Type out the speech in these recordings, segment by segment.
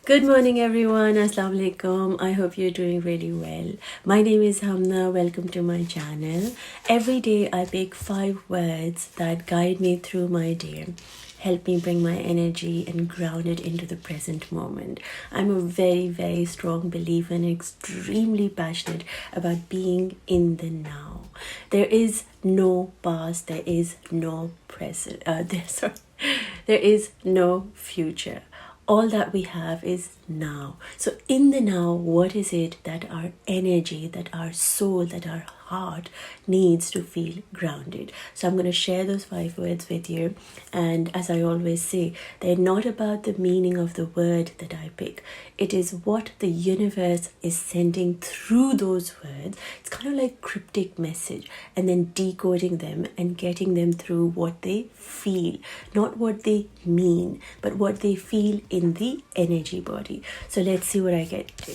Good morning everyone, Assalamu alaikum. I hope you're doing really well. My name is HUMNA. Welcome to my channel. Every day I pick 5 words that guide me through my day, help me bring my energy and ground it into the present moment. I'm a very strong believer and extremely passionate about being in the now. There is no past, there is no present, there is no future. All that we have is now. So in the now, what is it that our energy, that our soul, that our heart needs to feel grounded? So I'm going to share those 5 words with you. And as I always say, they're not about the meaning of the word that I pick. It is what the universe is sending through those words. It's kind of like cryptic message, and then decoding them and getting them through what they feel, not what they mean, but what they feel in the energy body. So let's see what I get to.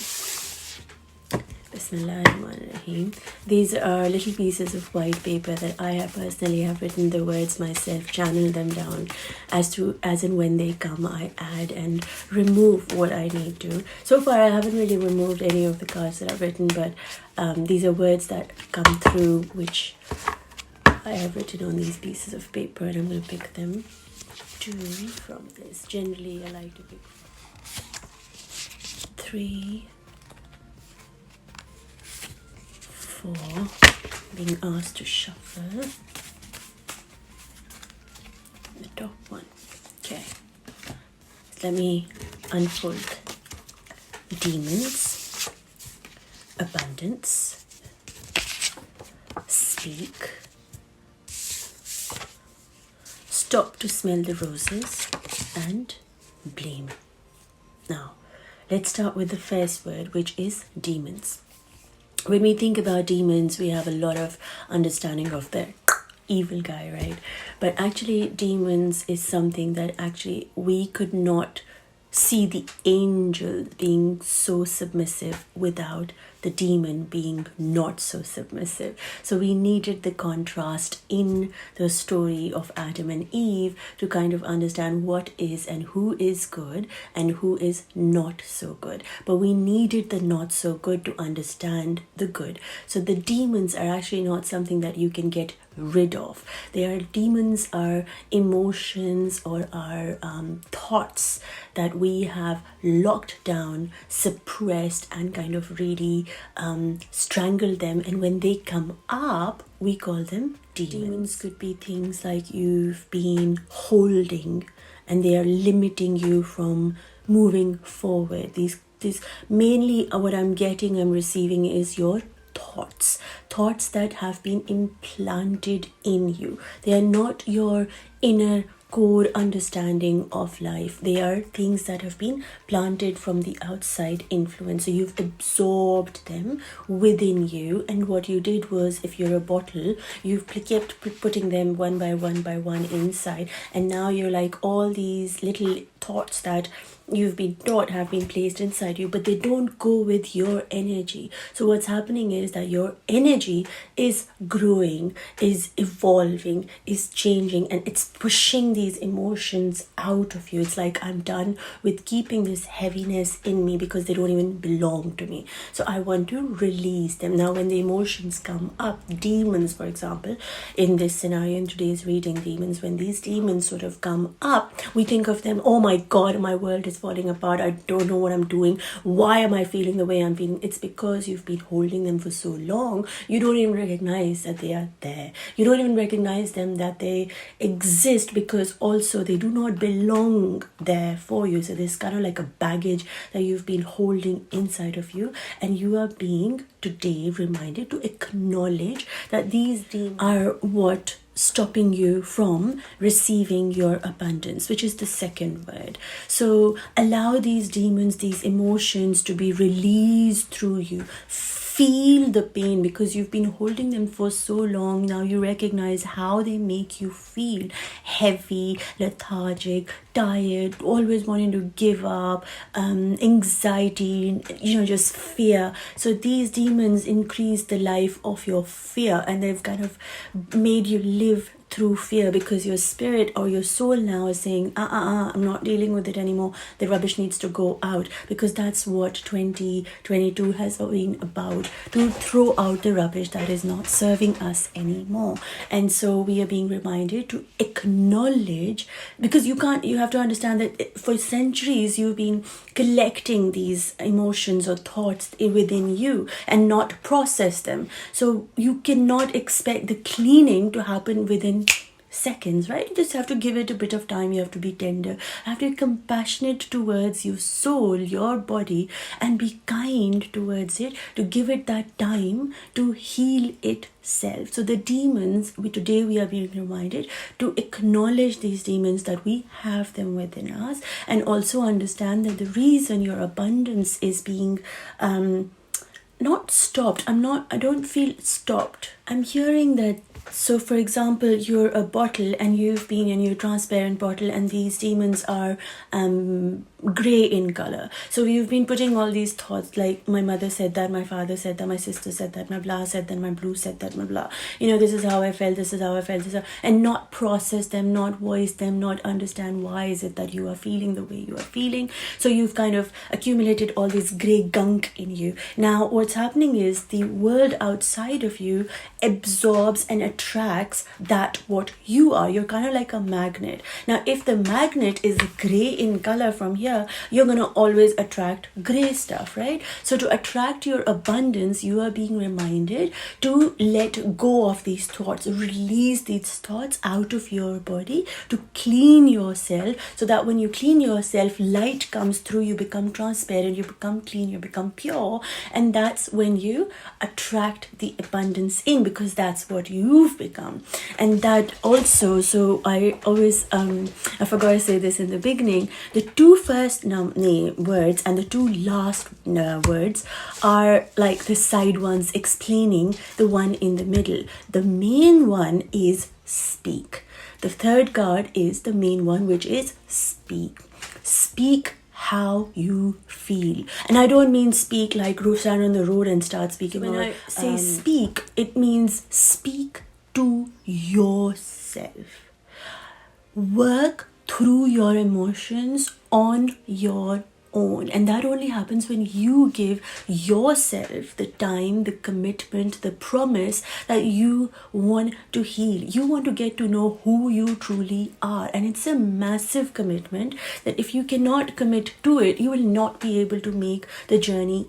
Bismillahirrahmanirrahim. These are little pieces of white paper that I have personally have written the words myself, channel them down as and when they come. I add and remove what I need to. So far I haven't really removed any of the cards that I've written, but these are words that come through which I have written on these pieces of paper, and I'm going to pick them 2 from this. Generally I like to pick 3, 4, being asked to shuffle the top one. Okay, let me unfold. Demons, abundance, speak, stop to smell the roses, and blame. Now let's start with the first word, which is demons. When we think about demons, we have a lot of understanding of the evil guy, right? But actually demons is something that actually we could not see the angel being so submissive without the demon being not so submissive. So we needed the contrast in the story of Adam and Eve to kind of understand what is and who is good and who is not so good. But we needed the not so good to understand the good. So the demons are actually not something that you can get rid of. Demons are emotions or are thoughts that we have locked down, suppressed, and kind of really strangled them, and when they come up we call them demons. Demons could be things like you've been holding and they are limiting you from moving forward. These mainly what I'm receiving is your thoughts that have been implanted in you. They are not your inner core understanding of life. They are things that have been planted from the outside influence. So you've absorbed them within you, and what you did was, if you're a bottle, you've kept putting them one by one inside, and now you're like all these little thoughts that you've been taught have been placed inside you, but they don't go with your energy. So what's happening is that your energy is growing, is evolving, is changing, and it's pushing these emotions out of you. It's like, I'm done with keeping this heaviness in me because they don't even belong to me. So I want to release them. Now when the emotions come up, demons, for example, in this scenario, in today's reading, demons, when these demons sort of come up, we think of them, oh my God, my world is falling apart. I don't know what I'm doing. Why am I feeling the way I'm feeling? It's because you've been holding them for so long. You don't even recognize that they are there. You don't even recognize them that they exist, because also they do not belong there for you. So there's kind of like a baggage that you've been holding inside of you, and you are being today reminded to acknowledge that these demons are what stopping you from receiving your abundance, which is the second word. So allow these demons, these emotions to be released through you. Feel the pain because you've been holding them for so long. Now you recognize how they make you feel heavy, lethargic, tired, always wanting to give up, anxiety, just fear. So these demons increase the life of your fear, and they've kind of made you live through fear, because your spirit or your soul now is saying, I'm not dealing with it anymore. The rubbish needs to go out, because that's what 2022 has been about, to throw out the rubbish that is not serving us anymore. And so we are being reminded to acknowledge, because you have to understand that for centuries you've been collecting these emotions or thoughts within you and not process them. So you cannot expect the cleaning to happen within seconds, right? You just have to give it a bit of time. You have to be tender, you have to be compassionate towards your soul, your body, and be kind towards it, to give it that time to heal itself. So the demons, today we are being reminded to acknowledge these demons, that we have them within us, and also understand that the reason your abundance is being not stopped. I don't feel stopped. I'm hearing that. So for example, you're a bottle and you've been in your transparent bottle, and these demons are gray in color. So you've been putting all these thoughts like, my mother said that, my father said that, my sister said that, my blah said that, my blue said that, my blah. This is how I felt, this is how I felt, and not process them, not voice them, not understand why is it that you are feeling the way you are feeling. So you've kind of accumulated all this gray gunk in you. Now what's happening is the world outside of you absorbs and attracts that what you are. You're kind of like a magnet. Now if the magnet is gray in color from here, you're going to always attract gray stuff, right? So to attract your abundance, you are being reminded to let go of these thoughts, release these thoughts out of your body, to clean yourself, so that when you clean yourself, light comes through, you become transparent, you become clean, you become pure, and that's when you attract the abundance in, because that's what you've become. And that also, so I always I forgot to say this in the beginning, the two first words and the two last words are like the side ones explaining the one in the middle. The main one is speak. The third card is the main one, which is speak. Speak how you feel. And I don't mean speak like stand on the road and start speaking. When I say speak, it means speak to yourself. Work through your emotions on your own, and that only happens when you give yourself the time, the commitment, the promise that you want to heal. You want to get to know who you truly are, and it's a massive commitment that if you cannot commit to it, you will not be able to make the journey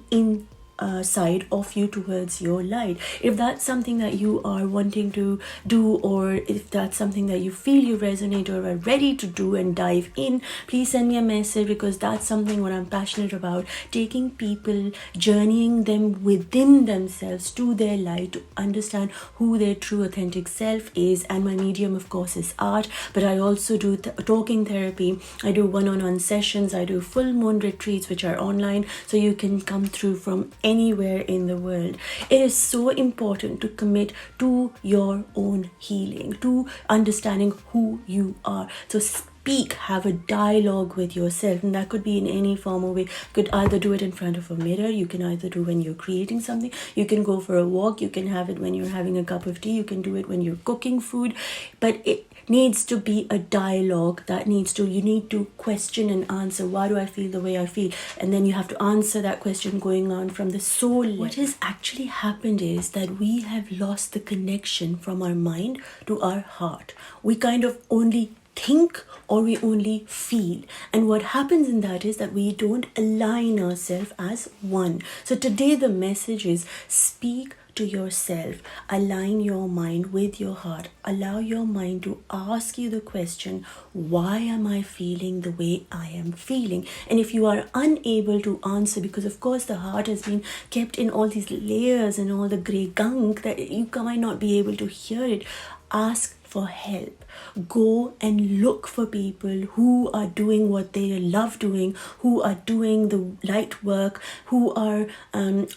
side of you towards your light. If that's something that you are wanting to do, or if that's something that you feel you resonate or are ready to do and dive in, please send me a message, because that's something what I'm passionate about, taking people, journeying them within themselves to their light, to understand who their true authentic self is. And my medium of course is art, but I also do talking therapy, I do one-on-one sessions, I do full moon retreats which are online, so you can come through from anywhere in the world. It is so important to commit to your own healing, to understanding who you are. So speak, have a dialogue with yourself, and that could be in any form or way. You could either do it in front of a mirror, you can either do when you're creating something, you can go for a walk, you can have it when you're having a cup of tea, you can do it when you're cooking food, but it needs to be a dialogue you need to question and answer, why do I feel the way I feel? And then you have to answer that question going on from the soul. What has actually happened is that we have lost the connection from our mind to our heart. We kind of only think or we only feel, and what happens in that is that we don't align ourselves as one. So today the message is speak to yourself, align your mind with your heart, allow your mind to ask you the question, why am I feeling the way I am feeling? And if you are unable to answer, because of course the heart has been kept in all these layers and all the grey gunk that you might not be able to hear it, ask for help. Go and look for people who are doing what they love doing, who are doing the light work, who are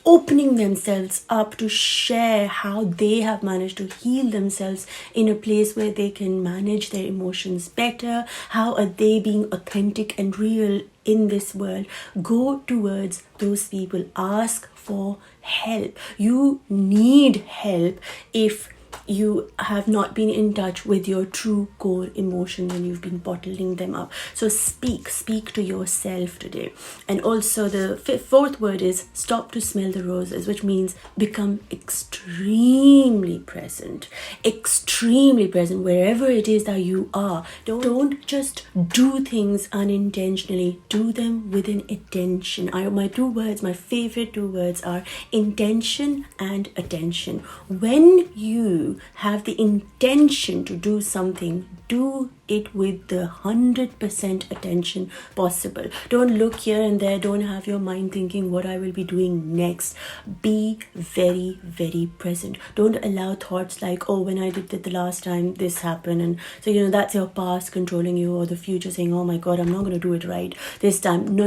opening themselves up to share how they have managed to heal themselves in a place where they can manage their emotions better. How are they being authentic and real in this world? Go towards those people. Ask for help. You need help if you have not been in touch with your true core emotion and you've been bottling them up. So speak to yourself today. And also the fourth word is stop to smell the roses, which means become extremely present wherever it is that you are. Don't just do things unintentionally, do them with an intention. My favorite two words are intention and attention. When you have the intention to do something, do it with the 100% attention possible. Don't look here and there. Don't have your mind thinking what I will be doing next. Be very, very present. Don't allow thoughts like, oh, when I did it the last time, this happened. And so, that's your past controlling you, or the future saying, oh my God, I'm not going to do it right this time. No.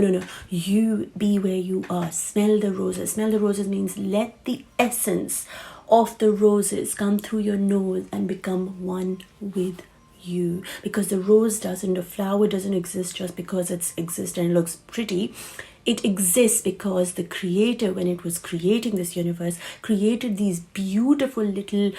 You be where you are. Smell the roses. Smell the roses means let the essence of the roses come through your nose and become one with you. Because the flower doesn't exist just because it exists and it looks pretty. It exists because the creator, when it was creating this universe, created these beautiful little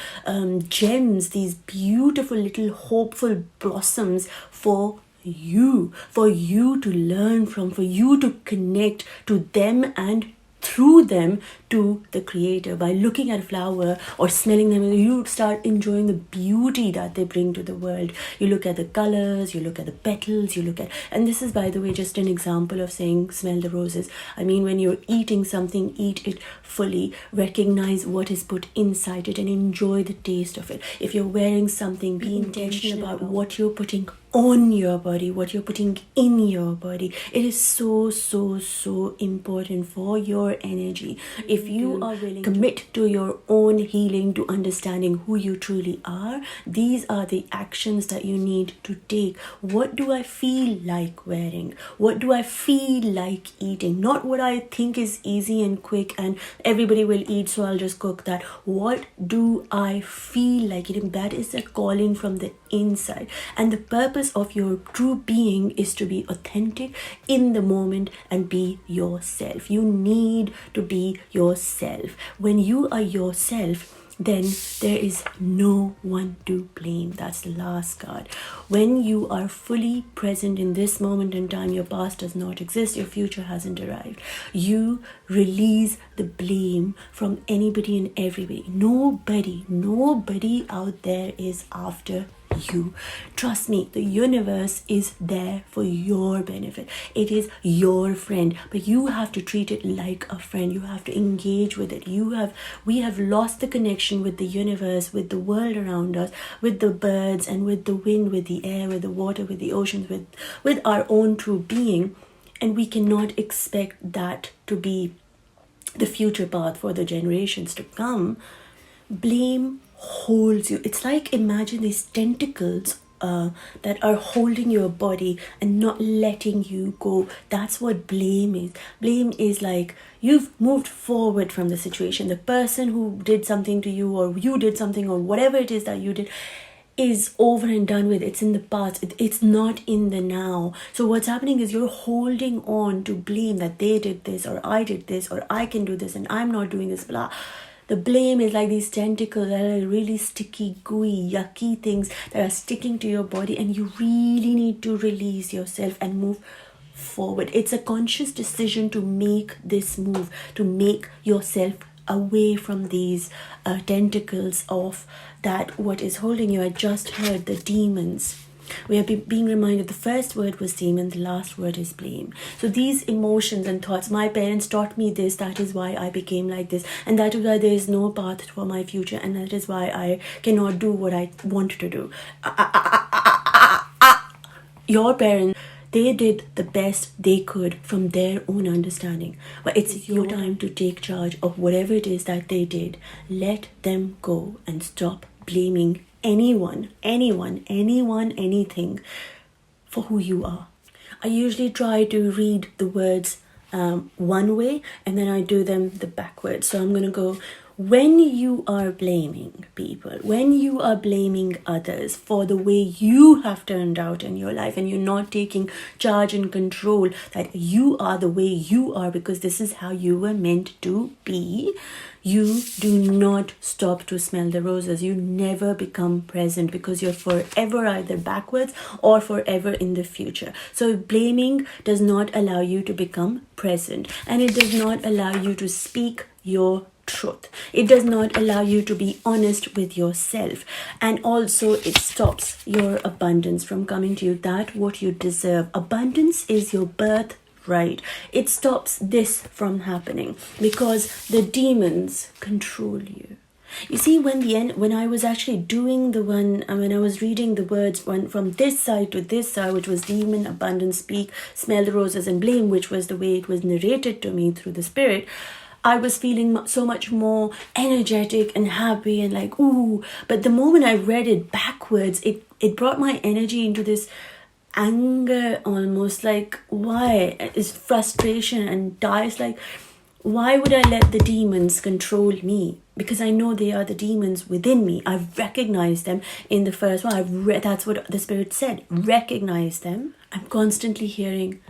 gems, these beautiful little hopeful blossoms for you to learn from, for you to connect to them and through them to the creator. By looking at a flower or smelling them, you start enjoying the beauty that they bring to the world. You look at the colors, you look at the petals, and this is, by the way, just an example of saying smell the roses. I mean, when you're eating something, eat it fully, recognize what is put inside it and enjoy the taste of it. If you're wearing something, be intentional about what you're putting on your body, what you're putting in your body. It is so important for your energy. If you are willing to commit to your own healing, to understanding who you truly are, these are the actions that you need to take. What do I feel like wearing? What do I feel like eating? Not what I think is easy and quick and everybody will eat, so I'll just cook that. What do I feel like eating? That is a calling from the inside. And the purpose of your true being is to be authentic in the moment and be yourself. You need to be yourself. When you are yourself, then there is no one to blame. That's the last card. When you are fully present in this moment in time, your past does not exist, your future hasn't arrived. You release the blame from anybody and everybody. Nobody out there is after you. Trust me, the universe is there for your benefit. It is your friend, but you have to treat it like a friend. You have to engage with it. We have lost the connection with the universe, with the world around us, with the birds and with the wind, with the air, with the water, with the oceans, with our own true being, and we cannot expect that to be the future path for the generations to come. Blame holds you. It's like, imagine these tentacles that are holding your body and not letting you go. That's what blame is. Blame is like you've moved forward from the situation. The person who did something to you, or you did something, or whatever it is that you did, is over and done with. It's in the past. It's not in the now. So what's happening is you're holding on to blame that they did this, or I did this, or I can do this and I'm not doing this, blah. The blame is like these tentacles that are really sticky, gooey, yucky things that are sticking to your body, and you really need to release yourself and move forward. It's a conscious decision to make this move, to make yourself away from these tentacles of that what is holding you. I just heard the demons. We are being reminded the first word was demon, the last word is blame. So these emotions and thoughts, my parents taught me this, that is why I became like this, and that is why there is no path for my future, and that is why I cannot do what I want to do. Your parents, they did the best they could from their own understanding, but it's your time to take charge of whatever it is that they did. Let them go and stop blaming anyone, anything for who you are. I usually try to read the words one way and then I do them the backwards. So I'm going to go when you are blaming people, when you are blaming others for the way you have turned out in your life, and you're not taking charge and control that you are the way you are because this is how you were meant to be, you do not stop to smell the roses. You never become present because you're forever either backwards or forever in the future. So blaming does not allow you to become present, and it does not allow you to speak your truth. It does not allow you to be honest with yourself, and also it stops your abundance from coming to you, that what you deserve. Abundance is your birth right. It stops this from happening because the demons control you. You see, when I was actually doing the one, when I was reading the words from this side to this side, which was demon, abundance, speak, smell the roses, and blame, which was the way it was narrated to me through the spirit, I was feeling so much more energetic and happy and like, ooh. But the moment I read it backwards, it brought my energy into this anger, almost like, why? It's frustration and dies like, why would I let the demons control me? Because I know they are the demons within me. I've recognized them in the first one. That's what the spirit said. Recognize them. I'm constantly hearing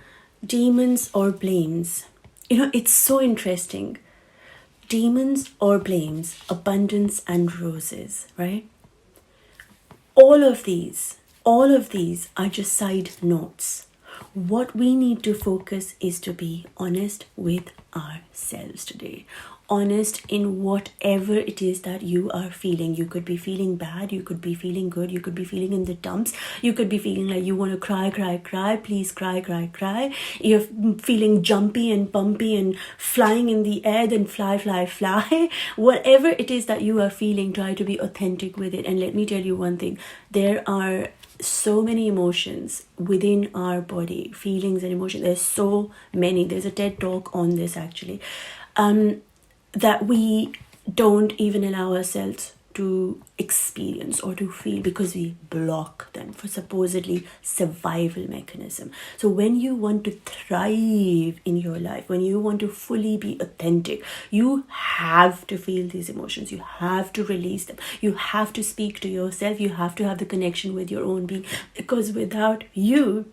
demons or blames. You know, it's so interesting. Demons or blames, abundance and roses, right? All of these are just side notes. What we need to focus is to be honest with ourselves today. Honest in whatever it is that you are feeling. You could be feeling bad, you could be feeling good, you could be feeling in the dumps, you could be feeling like you want to cry, please cry. You're feeling jumpy and pumpy and flying in the air, then fly. Whatever it is that you are feeling, try to be authentic with it. And let me tell you one thing, there are so many emotions within our body, feelings and emotions. There's so many. There's a TED talk on this actually. That we don't even allow ourselves to experience or to feel because we block them for supposedly survival mechanism. So when you want to thrive in your life, when you want to fully be authentic, you have to feel these emotions. You have to release them. You have to speak to yourself. You have to have the connection with your own being, because without you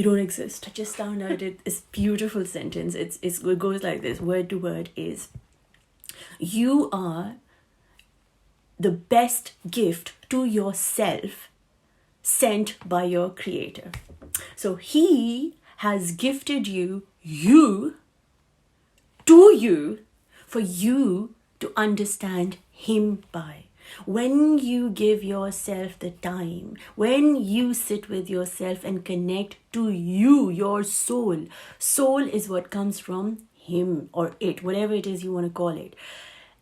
don't exist. I just found out this beautiful sentence. It goes like this, word to word is, you are the best gift to yourself sent by your creator. So he has gifted you to you for you to understand him by. When you give yourself the time, when you sit with yourself and connect to you, your soul is what comes from him or it, whatever it is you want to call it.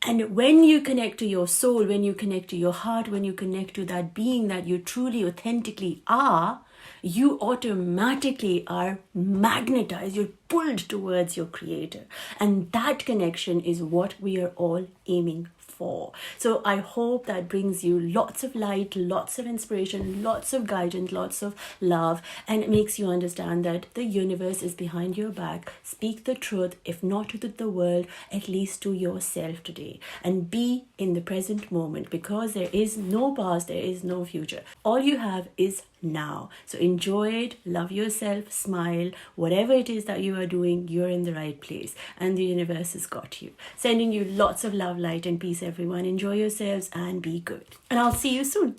And when you connect to your soul, when you connect to your heart, when you connect to that being that you truly authentically are, you automatically are magnetized, you're pulled towards your creator. And that connection is what we are all aiming for. So I hope that brings you lots of light, lots of inspiration, lots of guidance, lots of love, and it makes you understand that the universe is behind your back. Speak the truth, if not to the world, at least to yourself today. And be in the present moment, because there is no past, there is no future. All you have is now. So enjoy it, love yourself, smile. Whatever it is that you are doing, you're in the right place and the universe has got you. Sending you lots of love, light and peace, everyone. Enjoy yourselves and be good. And I'll see you soon.